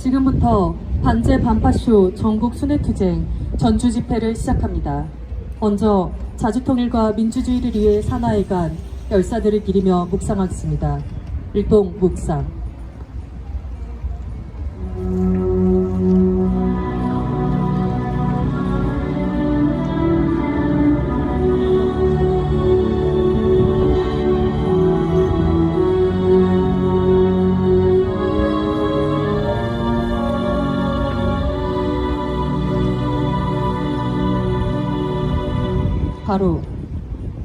지금부터 반제 반파쇼 전국 순회투쟁 전주 집회를 시작합니다. 먼저 자주통일과 민주주의를 위해 사나이 간 열사들을 기리며 묵상하겠습니다. 일동 묵상. 바로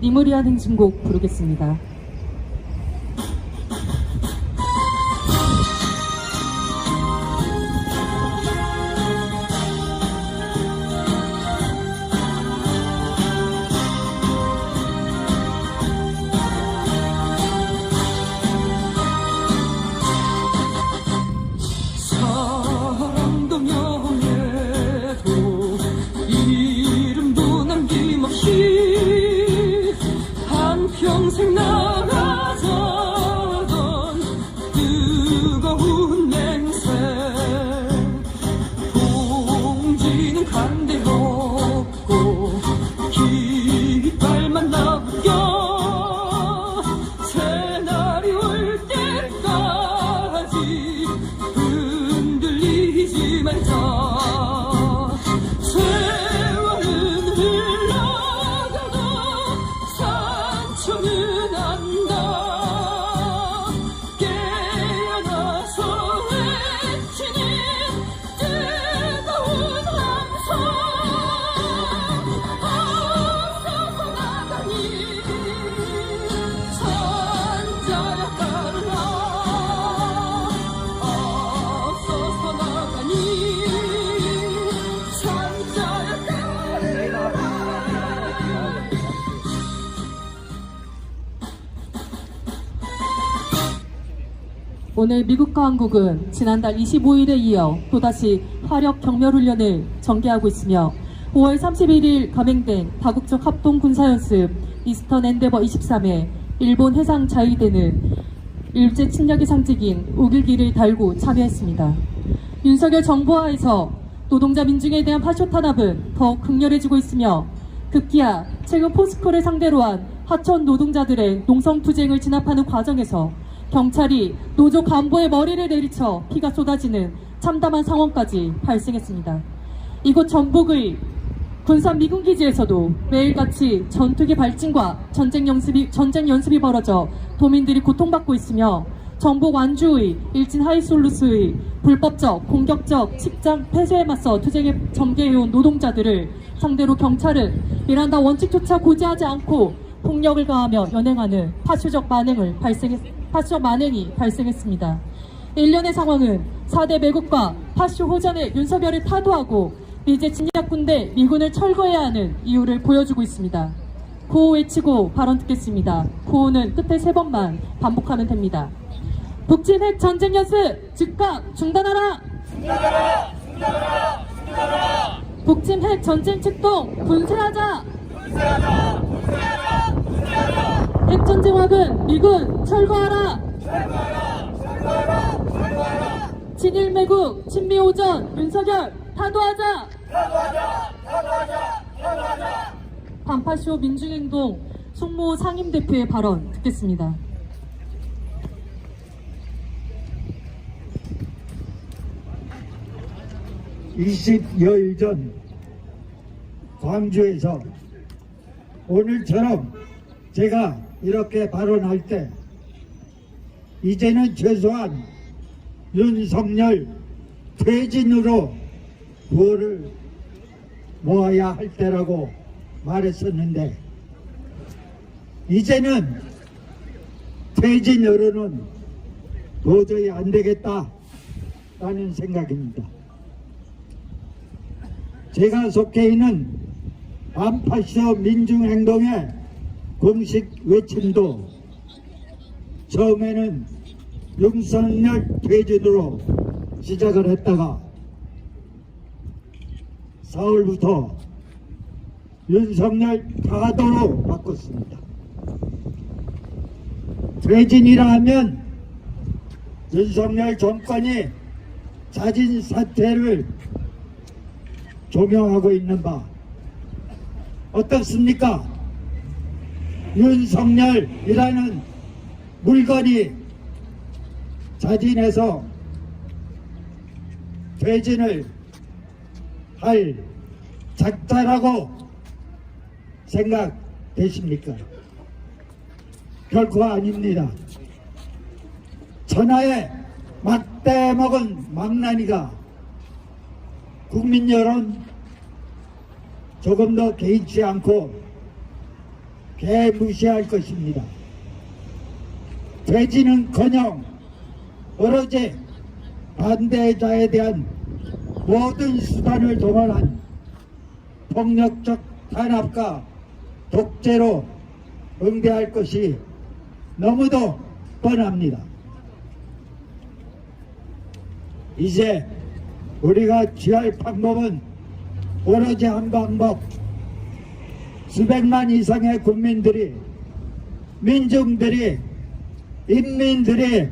니무리한 행진곡 부르겠습니다. 사랑도 명예도 이름도 남김없이 한평생 나가자던 뜨거운 맹세 공지는 간대없고 깃발만 나부겨 새날이 올 때까지 흔들리지 말자. 세월은 흘러가도 상처는 안다. 깨어나서 외치는 뜨거운 함성 앞서서 나가니 산자야 따르라. 앞서서 나가니 산자야 따르라. 오늘 미국과 한국은 지난달 25일에 이어 또다시 화력 경멸훈련을 전개하고 있으며 5월 31일 감행된 다국적 합동 군사연습 이스턴 엔데버 23에 일본 해상 자위대는 일제 침략의 상징인 우길기를 달고 참여했습니다. 윤석열 정부하에서 노동자 민중에 대한 파쇼 탄압은 더욱 극렬해지고 있으며 급기야 최근 포스코를 상대로 한 하천 노동자들의 농성투쟁을 진압하는 과정에서 경찰이 노조 간부의 머리를 내리쳐 피가 쏟아지는 참담한 상황까지 발생했습니다. 이곳 전북의 군산 미군기지에서도 매일같이 전투기 발진과 전쟁 연습이 벌어져 도민들이 고통받고 있으며 전북 완주의 일진 하이솔루스의 불법적 공격적 직장 폐쇄에 맞서 투쟁에 전개해온 노동자들을 상대로 경찰은 일한다 원칙조차 고지하지 않고 폭력을 가하며 연행하는 파쇼적 만행이 발생했습니다. 일련의 상황은 4대 매국과 파쇼 호전의 윤석열을 타도하고 미제 침략군대 미군을 철거해야 하는 이유를 보여주고 있습니다. 구호 외치고 발언 듣겠습니다. 구호는 끝에 3번만 반복하면 됩니다. 북침 핵 전쟁 연습 즉각 중단하라! 중단하라! 중단하라! 중단하라! 북침 핵 전쟁 책동 분쇄하자! 분쇄하자! 분쇄하자! 분쇄하자! 핵 전쟁학은 미군 철거하라! 철거하라! 철거하라! 철거하라! 친일 매국 친미 오전 윤석열 타도하자! 타도하자! 타도하자! 타도하자! 반파쇼 민중행동 송모 상임대표의 발언 듣겠습니다. 20여일 전 광주에서 오늘처럼 제가 이렇게 발언할 때 이제는 최소한 윤석열 퇴진으로 구호를 모아야 할 때라고 말했었는데 이제는 퇴진으로는 도저히 안 되겠다라는 생각입니다. 제가 속해 있는 반파쇼 민중행동의 공식 외침도 처음에는 윤석열 퇴진으로 시작을 했다가 4월부터 윤석열 타도로 바꿨습니다. 퇴진이라 하면 윤석열 정권이 자진 사퇴를 조명하고 있는 바 어떻습니까? 윤석열이라는 물건이 자진해서 퇴진을 할 작자라고 생각되십니까? 결코 아닙니다. 천하에 막대 먹은 망나니가 국민 여론 조금 더 개의치 않고 개무시할 것입니다. 퇴진은커녕 오로지 반대자에 대한 모든 수단을 동원한 폭력적 탄압과 독재로 응대할 것이 너무도 뻔합니다. 이제 우리가 취할 방법은 오로지 한 방법, 수백만 이상의 국민들이, 민중들이, 인민들이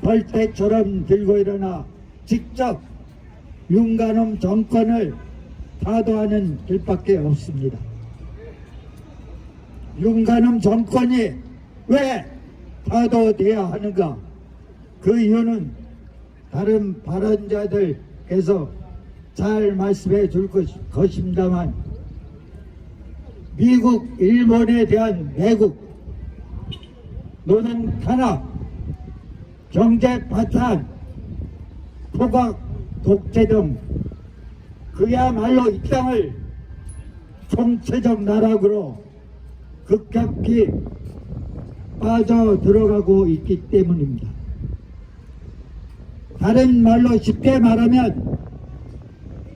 벌떼처럼 들고 일어나 직접 윤관홈 정권을 타도하는 길밖에 없습니다. 윤관홈 정권이 왜 타도돼야 하는가? 그 이유는 다른 발언자들께서 잘 말씀해 줄 것입니다만, 미국, 일본에 대한 매국, 노동 탄압, 경제 파탄, 포각, 독재 등 그야말로 이 땅을 총체적 나락으로 급격히 빠져 들어가고 있기 때문입니다. 다른 말로 쉽게 말하면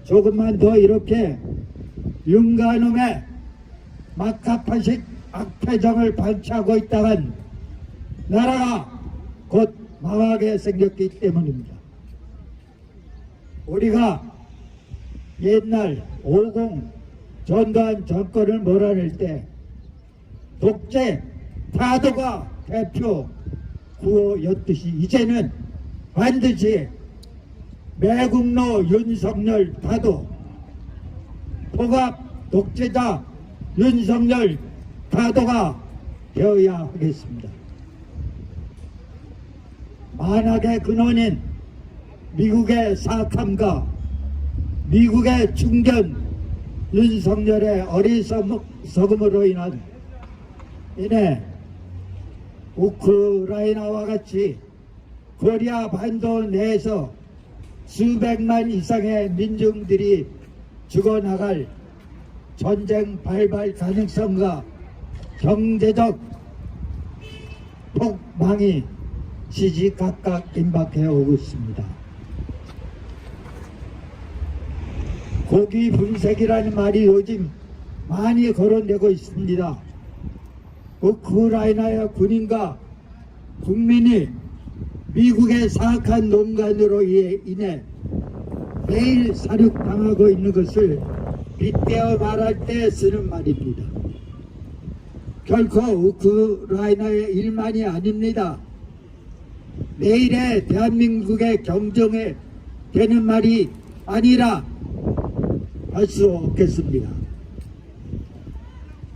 조금만 더 이렇게 윤관홈의 막가파식 악패정을 발휘하고 있다간 나라가 곧 망하게 생겼기 때문입니다. 우리가 옛날 50 전두환 정권을 몰아낼 때 독재 타도가 대표 구호였듯이 이제는 반드시 매국노 윤석열 타도, 포갑 독재자 윤석열 타도가 되어야 하겠습니다. 만악의 근원인 미국의 사악함과 미국의 중견 윤석열의 어리석음으로 인해 우크라이나와 같이 코리아 반도 내에서 수백만 이상의 민중들이 죽어나갈 전쟁 발발 가능성과 경제적 폭망이 시시각각 임박해 오고 있습니다. 고기 분쇄기라는 말이 요즘 많이 거론되고 있습니다. 우크라이나의 군인과 국민이 미국의 사악한 농간으로 인해 매일 사륙당하고 있는 것을 빗대어 말할 때 쓰는 말입니다. 결코 우크라이나의 일만이 아닙니다. 내일의 대한민국의 경정에 되는 말이 아니라 할 수 없겠습니다.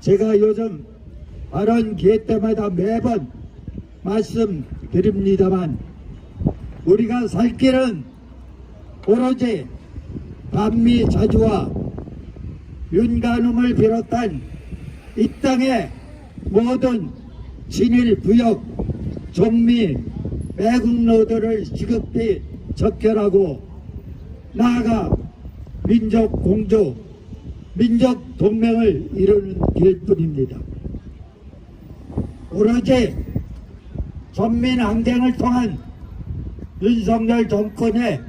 제가 요즘 발언 기회 때마다 매번 말씀드립니다만, 우리가 살 길은 오로지 반미 자주와 윤관홈을 비롯한 이 땅의 모든 친일 부역, 종미, 매국노들을 시급히 적결하고 나아가 민족 공조, 민족 동맹을 이루는 길뿐입니다. 오로지 전민항쟁을 통한 윤석열 정권의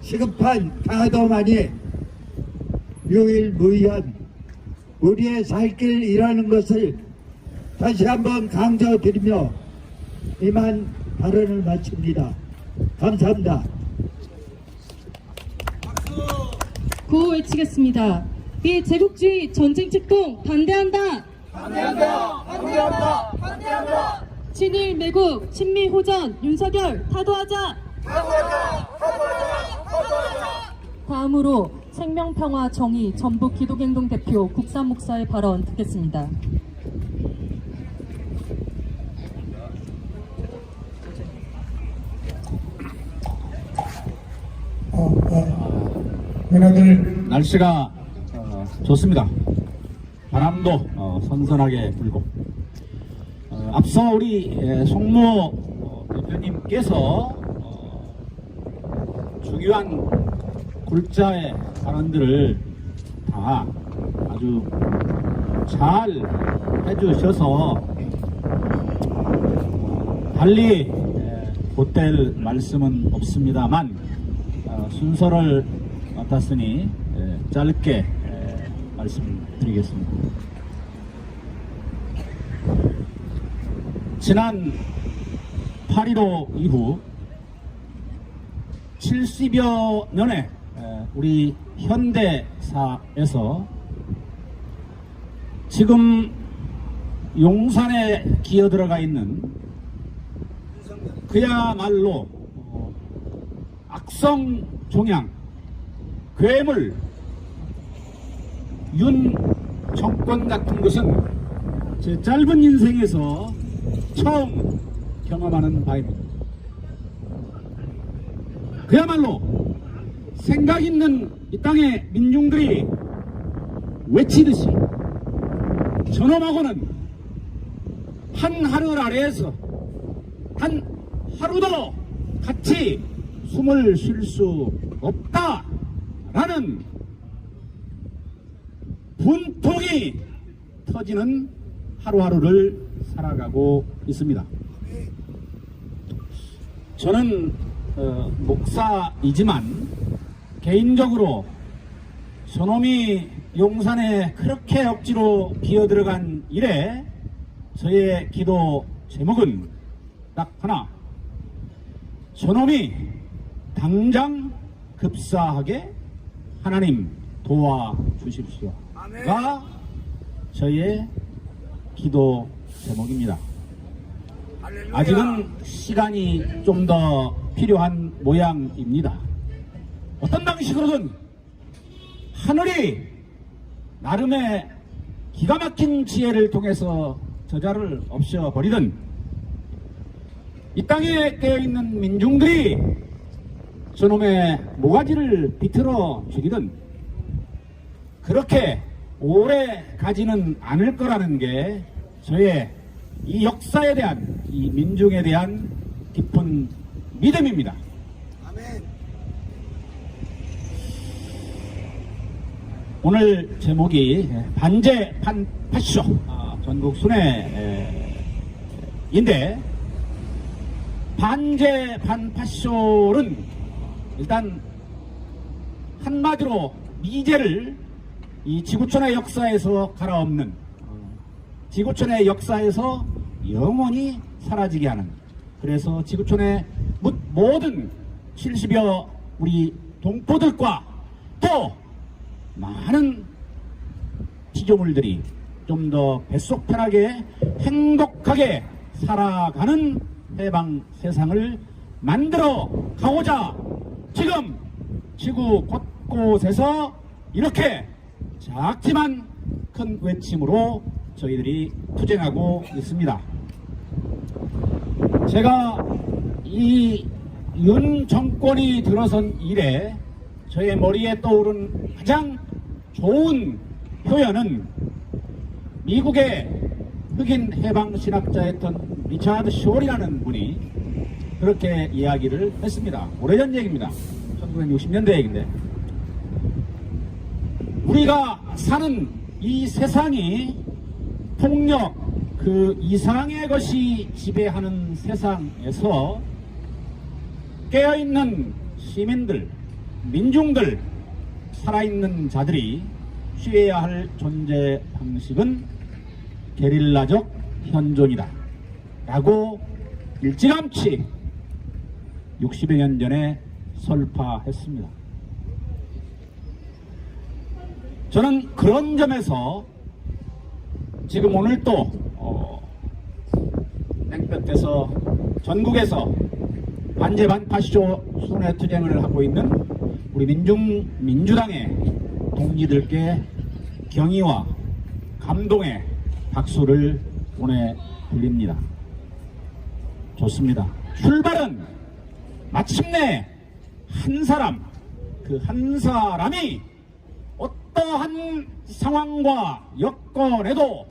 시급한 타도만이 유일무이한 우리의 살 길이라는 것을 다시 한번 강조드리며 이만 발언을 마칩니다. 감사합니다. 구호 외치겠습니다. 비제국주의 전쟁 책동 반대한다. 반대한다! 반대한다! 반대한다! 친일 매국 친미 호전 윤석열 타도하자. 타도하자! 타도하자! 다음으로 생명평화 정의 전북 기독행동 대표 국산 목사의 발언 듣겠습니다. 은혜들 날씨가 좋습니다. 바람도 선선하게 불고 앞서 우리 송모 대표님께서 중요한 골자의 발언들을 다 아주 잘 해주셔서 달리 보탤 말씀은 없습니다만 순서를 맡았으니 짧게 말씀드리겠습니다. 지난 8.15 이후 70여 년의 우리 현대사에서 지금 용산에 기어들어가 있는 그야말로 악성 종양 괴물 윤 정권 같은 것은 제 짧은 인생에서 처음 경험하는 바입니다. 그야말로 생각 있는 이 땅의 민중들이 외치듯이 저놈하고는 한 하늘 아래에서 한 하루도 같이 숨을 쉴 수 없다라는 분통이 터지는 하루하루를 살아가고 있습니다. 저는 목사이지만 개인적으로 저놈이 용산에 그렇게 억지로 기어들어간 이래 저의 기도 제목은 딱 하나, 저놈이 당장 급사하게 하나님 도와주십시오가 저의 기도 제목입니다. 아직은 시간이 좀 더 필요한 모양입니다. 어떤 방식으로든 하늘이 나름의 기가 막힌 지혜를 통해서 저자를 없애버리든 이 땅에 깨어있는 민중들이 저놈의 모가지를 비틀어 죽이든 그렇게 오래 가지는 않을 거라는 게 저의 이 역사에 대한, 이 민중에 대한 깊은 믿음입니다. 오늘 제목이 반제 판파쇼 전국 순회인데, 반제 판파쇼는 일단 한마디로 미제를 이 지구촌의 역사에서 갈아엎는, 지구촌의 역사에서 영원히 사라지게 하는, 그래서 지구촌의 모든 70여 우리 동포들과 또 많은 피조물들이 좀 더 뱃속 편하게 행복하게 살아가는 해방 세상을 만들어 가고자 지금 지구 곳곳에서 이렇게 작지만 큰 외침으로 저희들이 투쟁하고 있습니다. 제가 이 윤 정권이 들어선 이래 저의 머리에 떠오른 가장 좋은 표현은 미국의 흑인 해방신학자였던 리차드 쇼리라는 분이 그렇게 이야기를 했습니다. 오래전 얘기입니다. 1960년대 얘기인데, 우리가 사는 이 세상이 폭력 그 이상의 것이 지배하는 세상에서 깨어있는 시민들, 민중들, 살아있는 자들이 취해야 할 존재 방식은 게릴라적 현존이다 라고 일찌감치 60여 년 전에 설파했습니다. 저는 그런 점에서 지금 오늘 또 땡볕에서 전국에서 반제 반파쇼 순회 투쟁을 하고 있는 우리 민주당의 동지들께 경의와 감동의 박수를 보내드립니다. 좋습니다. 출발은 마침내 한 사람, 그 한 사람이 어떠한 상황과 여건에도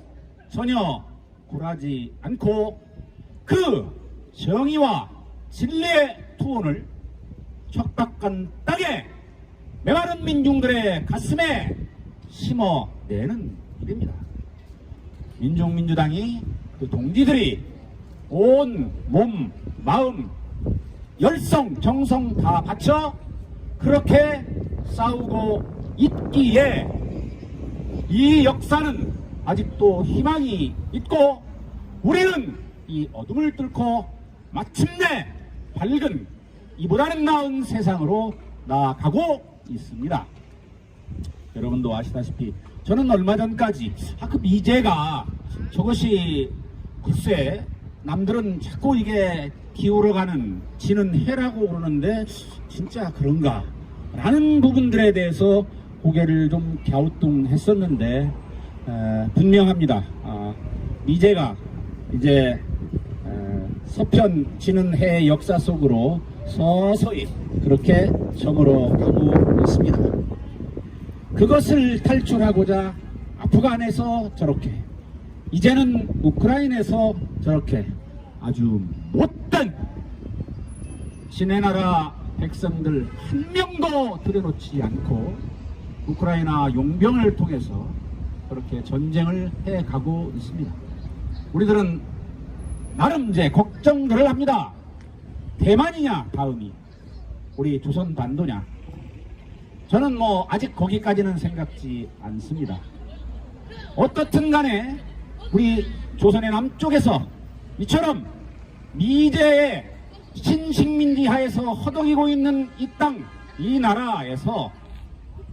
전혀 굴하지 않고 그 정의와 진리의 투혼을 척박한 땅에 메마른 민중들의 가슴에 심어내는 일입니다. 민중민주당이 그 동지들이 온 몸, 마음, 열성, 정성 다 바쳐 그렇게 싸우고 있기에 이 역사는 아직도 희망이 있고 우리는 이 어둠을 뚫고 마침내 밝은 이보다는 나은 세상으로 나아가고 있습니다. 여러분도 아시다시피 저는 얼마 전까지 그 미제가 저것이 글쎄 남들은 자꾸 이게 기울어가는 지는 해라고 그러는데 진짜 그런가 라는 부분들에 대해서 고개를 좀 갸우뚱했었는데 분명합니다. 미제가 이제 서편 지는 해의 역사 속으로 서서히 그렇게 저물어 가고 있습니다. 그것을 탈출하고자 아프간에서 저렇게 이제는 우크라이나에서 저렇게 아주 못된 지네 나라 백성들 한 명도 들여놓지 않고 우크라이나 용병을 통해서 그렇게 전쟁을 해가고 있습니다. 우리들은 나름 이제 걱정들을 합니다. 대만이냐 다음이 우리 조선 반도냐. 저는 뭐 아직 거기까지는 생각지 않습니다. 어떻든 간에 우리 조선의 남쪽에서 이처럼 미제의 신식민지 하에서 허덕이고 있는 이 땅, 이 나라에서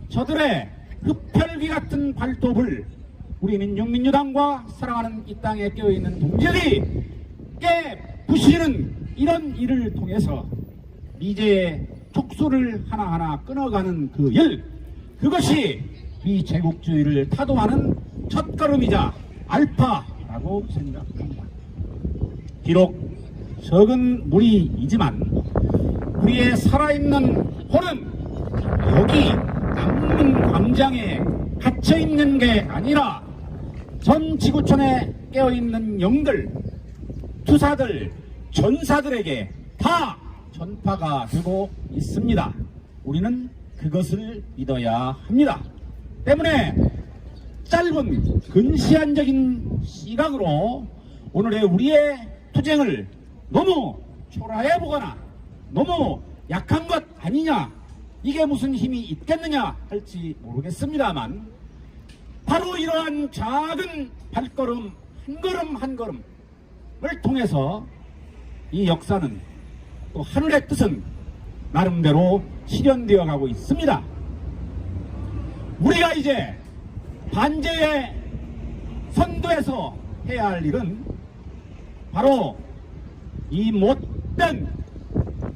저들의 흡혈귀 같은 발톱을 우리 민중민주당과 사랑하는 이 땅에 깨어있는 동지들이 깨부시는 이런 일을 통해서 미제의 촉수를 하나하나 끊어가는 그 일, 그것이 이 제국주의를 타도하는 첫걸음이자 알파라고 생각합니다. 비록 적은 무리이지만 우리의 살아있는 혼은 여기 남문 광장에 갇혀있는 게 아니라 전 지구촌에 깨어있는 영들, 투사들, 전사들에게 다 전파가 되고 있습니다. 우리는 그것을 믿어야 합니다. 때문에 짧은 근시안적인 시각으로 오늘의 우리의 투쟁을 너무 초라해 보거나 너무 약한 것 아니냐, 이게 무슨 힘이 있겠느냐 할지 모르겠습니다만 바로 이러한 작은 발걸음 한 걸음 한 걸음을 통해서 이 역사는 또 하늘의 뜻은 나름대로 실현되어 가고 있습니다. 우리가 이제 반제의 선도에서 해야 할 일은 바로 이 못된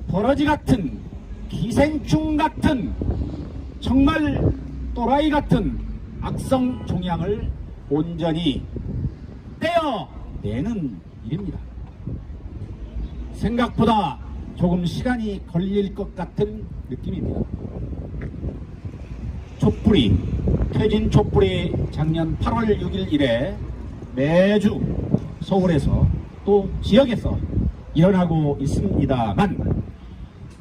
버러지 같은 기생충 같은 정말 또라이 같은 악성 종양을 온전히 떼어내는 일입니다. 생각보다 조금 시간이 걸릴 것 같은 느낌입니다. 촛불이, 퇴진 촛불이 작년 8월 6일 이래 매주 서울에서 또 지역에서 일어나고 있습니다만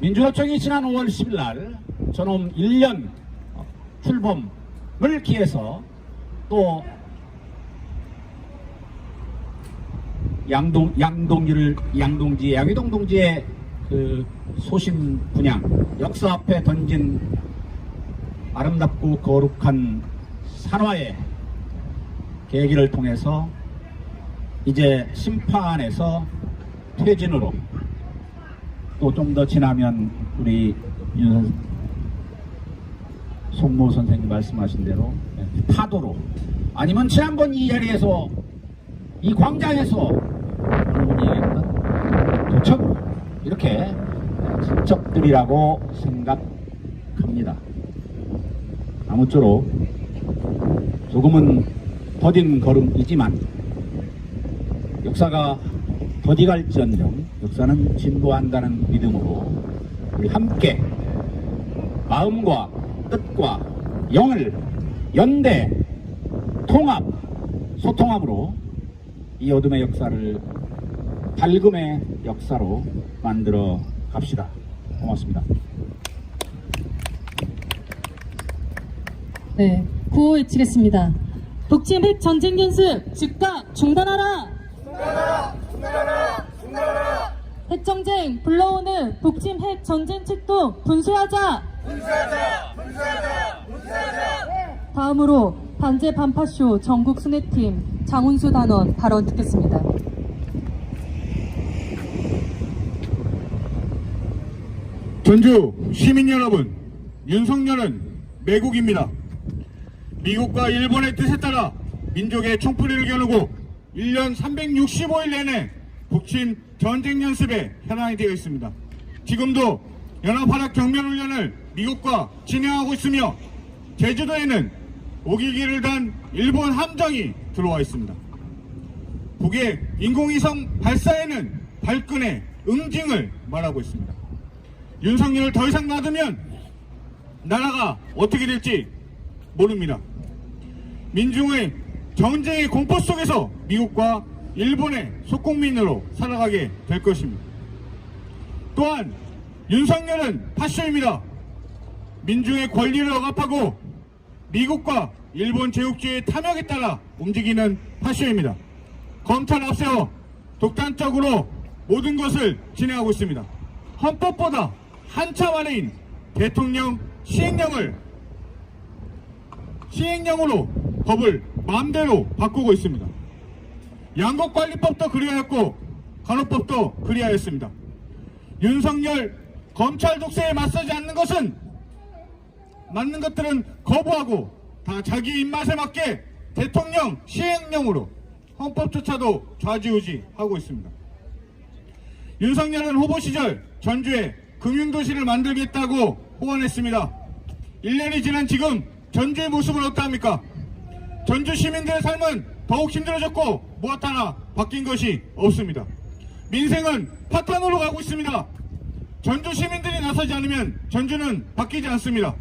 민주노총이 지난 5월 10일 날 저놈 1년 출범을 기해서 또 양의동 동지의 그 소신 분양, 역사 앞에 던진 아름답고 거룩한 산화의 계기를 통해서 이제 심판에서 퇴진으로 또 좀 더 지나면 우리 송모 선생님 말씀하신 대로 타도로, 아니면 지난번 이 자리에서 이 광장에서 여러분이 얘기했던 도척으로 이렇게 친척들이라고 생각합니다. 큽니다. 아무쪼록 조금은 더딘 걸음이지만 역사가 더디갈지언정 역사는 진보한다는 믿음으로 우리 함께 마음과 뜻과 영을 연대, 통합, 소통함으로 이 어둠의 역사를 밝음의 역사로 만들어 갑시다. 고맙습니다. 네, 구호 외치겠습니다. 북침 핵 전쟁 연습 즉각 중단하라! 중단하라! 핵전쟁 불러오는 북침 핵 전쟁 책동 분쇄하자! 분쇄하자! 다음으로 반제 반파쇼 전국 순회팀 장훈수 단원 발언 듣겠습니다. 전주 시민 여러분, 윤석열은 매국입니다. 미국과 일본의 뜻에 따라 민족의 총풀이를 겨누고 1년 365일 내내 북침 전쟁 연습에 현황이 되어 있습니다. 지금도 연합화력 경면훈련을 미국과 진행하고 있으며 제주도에는 오기기를 단 일본 함정이 들어와 있습니다. 북의 인공위성 발사에는 발끈의 응징을 말하고 있습니다. 윤석열을 더 이상 놔두면 나라가 어떻게 될지 모릅니다. 민중의 전쟁의 공포 속에서 미국과 일본의 속국민으로 살아가게 될 것입니다. 또한 윤석열은 파쇼입니다. 민중의 권리를 억압하고 미국과 일본 제국주의의 탐욕에 따라 움직이는 파쇼입니다. 검찰 앞세워 독단적으로 모든 것을 진행하고 있습니다. 헌법보다 한참 아래인 대통령 시행령으로 법을 마음대로 바꾸고 있습니다. 양곡관리법도 그리하였고 간호법도 그리하였습니다. 윤석열 검찰 독세에 맞서지 않는 것들은 거부하고 다 자기 입맛에 맞게 대통령 시행령으로 헌법조차도 좌지우지하고 있습니다. 윤석열은 후보 시절 전주에 금융도시를 만들겠다고 호언했습니다. 1년이 지난 지금 전주의 모습은 어떠합니까? 전주 시민들의 삶은 더욱 힘들어졌고 무엇 하나 바뀐 것이 없습니다. 민생은 파탄으로 가고 있습니다. 전주 시민들이 나서지 않으면 전주는 바뀌지 않습니다.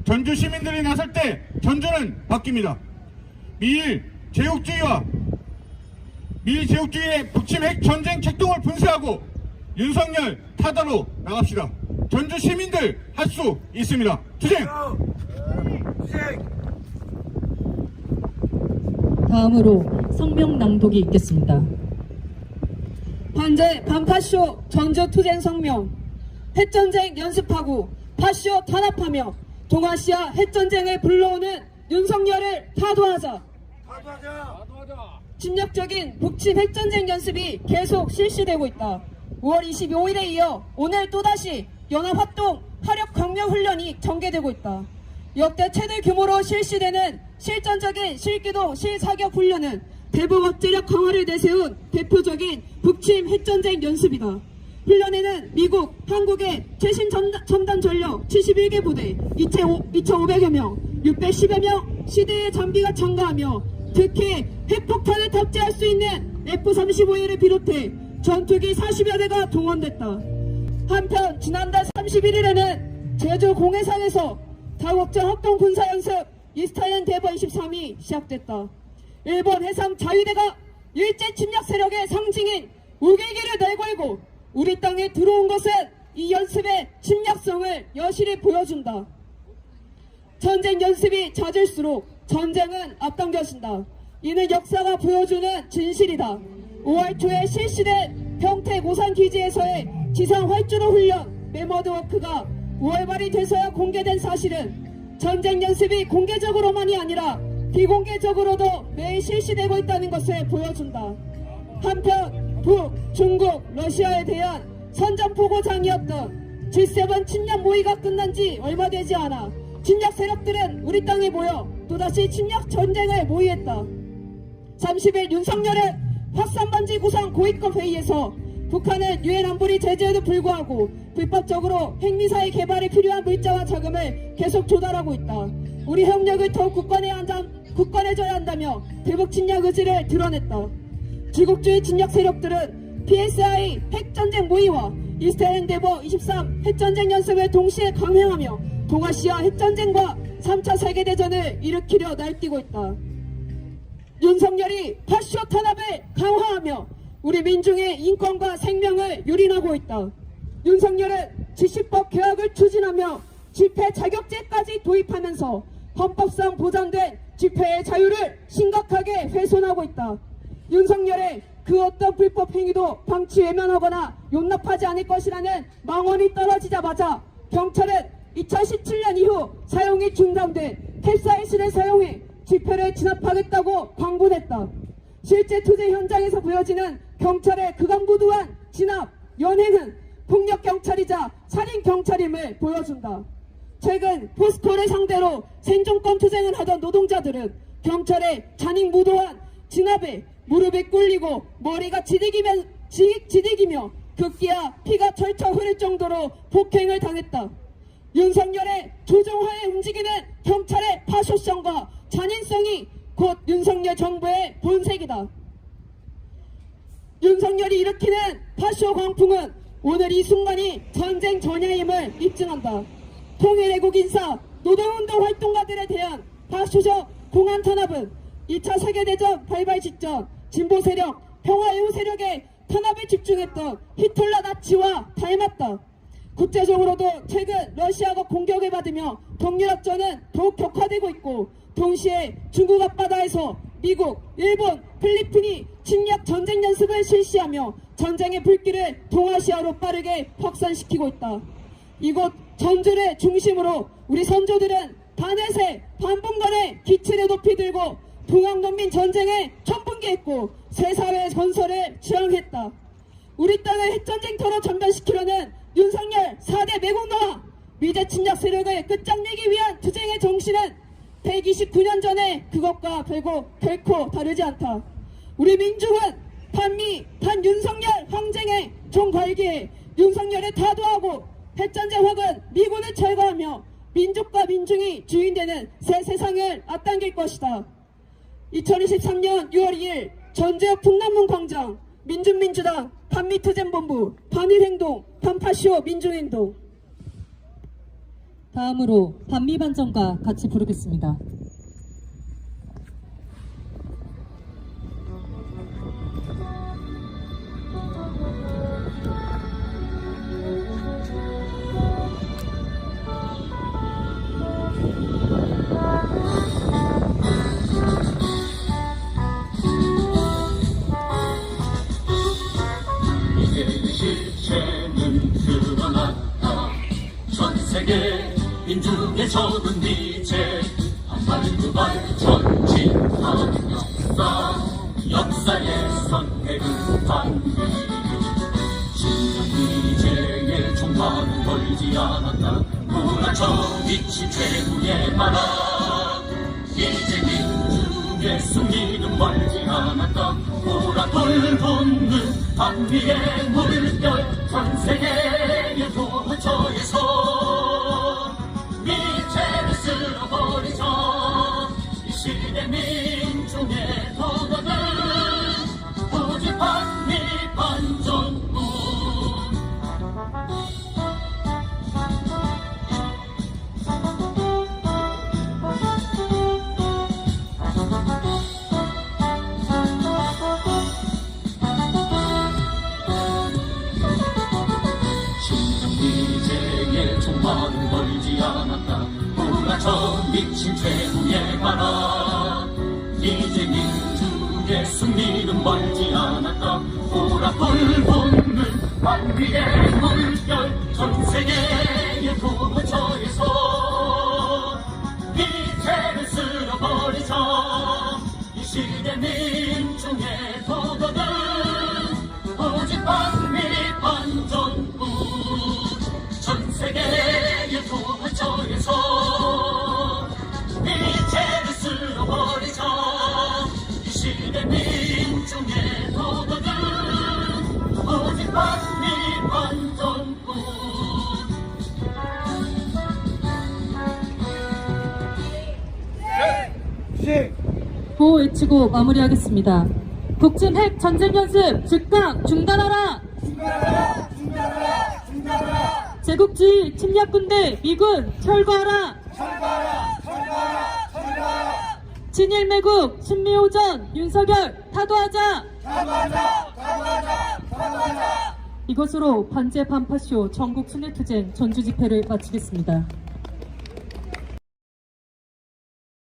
전주 시민들이 나설 때 전주는 바뀝니다. 미일 제국주의의 북침 핵 전쟁 책동을 분쇄하고 윤석열 타다로 나갑시다. 전주 시민들 할 수 있습니다. 투쟁! 다음으로 성명 낭독이 있겠습니다. 반제 반파쇼 전주 투쟁 성명. 핵전쟁 연습하고 파쇼 탄압하며 동아시아 핵전쟁을 불러오는 윤석열을 타도하자. 침략적인 북침 핵전쟁 연습이 계속 실시되고 있다. 5월 25일에 이어 오늘 또다시 연합합동 화력강력훈련이 전개되고 있다. 역대 최대 규모로 실시되는 실전적인 실기동 실사격훈련은 대북 억제력 강화를 내세운 대표적인 북침 핵전쟁 연습이다. 훈련에는 미국, 한국의 최신 첨단 전력 71개 부대 2,500여 명, 610여 명 시대의 장비가 참가하며 특히 핵폭탄을 탑재할 수 있는 F-35A를 비롯해 전투기 40여 대가 동원됐다. 한편 지난달 31일에는 제주 공해상에서 다국적 합동군사연습 이스타현 대버 23이 시작됐다. 일본 해상 자위대가 일제 침략 세력의 상징인 우길기를 내걸고 우리 땅에 들어온 것은 이 연습의 침략성을 여실히 보여준다. 전쟁 연습이 잦을수록 전쟁은 앞당겨진다. 이는 역사가 보여주는 진실이다. 5월 초에 실시된 평택 오산기지에서의 지상 활주로 훈련 메머드워크가 5월 말이 돼서야 공개된 사실은 전쟁 연습이 공개적으로만이 아니라 비공개적으로도 매일 실시되고 있다는 것을 보여준다. 한편 북, 중국, 러시아에 대한 선전포고장이었던 G7 침략 모의가 끝난 지 얼마 되지 않아 침략 세력들은 우리 땅에 모여 또다시 침략 전쟁을 모의했다. 30일 윤석열은 확산반지 구상 고위급 회의에서 북한은 유엔 안보리 제재에도 불구하고 불법적으로 핵미사일 개발에 필요한 물자와 자금을 계속 조달하고 있다. 우리 협력을 더욱 굳건해져야 한다며 대북 침략 의지를 드러냈다. 지국주의 침략 세력들은 PSI 핵전쟁 모의와 이스라엘 엔데버 23 핵전쟁 연습을 동시에 강행하며 동아시아 핵전쟁과 3차 세계대전을 일으키려 날뛰고 있다. 윤석열이 파쇼 탄압을 강화하며 우리 민중의 인권과 생명을 유린하고 있다. 윤석열은 지시법 개혁을 추진하며 집회 자격제까지 도입하면서 헌법상 보장된 집회의 자유를 심각하게 훼손하고 있다. 윤석열의 그 어떤 불법 행위도 방치 외면하거나 용납하지 않을 것이라는 망언이 떨어지자마자 경찰은 2017년 이후 사용이 중단된 캡사이신을 사용해 집회를 진압하겠다고 광분했다. 실제 투쟁 현장에서 보여지는 경찰의 극악무도한 진압, 연행은 폭력경찰이자 살인경찰임을 보여준다. 최근 포스코를 상대로 생존권 투쟁을 하던 노동자들은 경찰의 잔인무도한 진압에 무릎에 꿇리고 머리가 지디기며 급기야 피가 철철 흐를 정도로 폭행을 당했다. 윤석열의 조종하에 움직이는 경찰의 파쇼성과 잔인성이 곧 윤석열 정부의 본색이다. 윤석열이 일으키는 파쇼 광풍은 오늘 이 순간이 전쟁 전야임을 입증한다. 통일애국 인사, 노동운동 활동가들에 대한 파쇼적 공안 탄압은 2차 세계대전 발발 직전 진보 세력, 평화애호 세력의 탄압에 집중했던 히틀러 나치와 닮았다. 국제적으로도 최근 러시아가 공격을 받으며 동유럽전은 더욱 격화되고 있고 동시에 중국 앞바다에서 미국, 일본, 필리핀이 침략 전쟁 연습을 실시하며 전쟁의 불길을 동아시아로 빠르게 확산시키고 있다. 이곳 전주를 중심으로 우리 선조들은 반해세, 반분간의 기치를 높이 들고 동학농민 전쟁에 천분개했고 새사회 건설을 지향했다. 우리 땅을 핵전쟁터로 전변시키려는 윤석열 4대 매국노와 미제 침략 세력을 끝장내기 위한 투쟁의 정신은 129년 전에 그것과 결코 다르지 않다. 우리 민중은 반미, 반윤석열 항쟁의 총괄기에 윤석열을 타도하고 핵전쟁 확은 미군을 철거하며 민족과 민중이 주인되는 새 세상을 앞당길 것이다. 2023년 6월 2일 전주역 풍남문 광장 민중민주당 반미투쟁본부 반일행동 반파쇼 민중행동. 다음으로 반미반정과 같이 부르겠습니다. 실체는 드러났다. 전세계 민중의 적은 미제 한발 두발 전진하는 역사의 선택은 반드시 진정 미제의 종말은 멀지 않았다. 무라쳐 미친 최후의 나라 이제 민중의 승리는 멀지 않았다. 보라돌 돋는 반미의 물결 전 세계의 도처에서 미제를 쓸어버리자. 이 시대 민중의 도덕은 오직 반미 반전뿐. 종말은 멀지 않았다. 몰아쳐 미친 최후의 바람 이제 민중의 승리는 멀지 않았다. 보라돌 돋는 반미의 물결 전 세계의 도처에서 미제를 쓸어버리자. 이 시대 민중의 도덕은 오직 반미 반전뿐. 전 세계의 도처에서 미제를 쓸어버리자. 이 시대 민중의 도덕은 오직 구호 외치고 마무리하겠습니다. 북침 핵 전쟁 연습 즉각 중단하라! 제국주의 침략군대 미군 철거하라! 친일 매국 친미오전 윤석열 타도하자! 이것으로 반제 반파쇼 전국 순회투쟁 전주 집회를 마치겠습니다.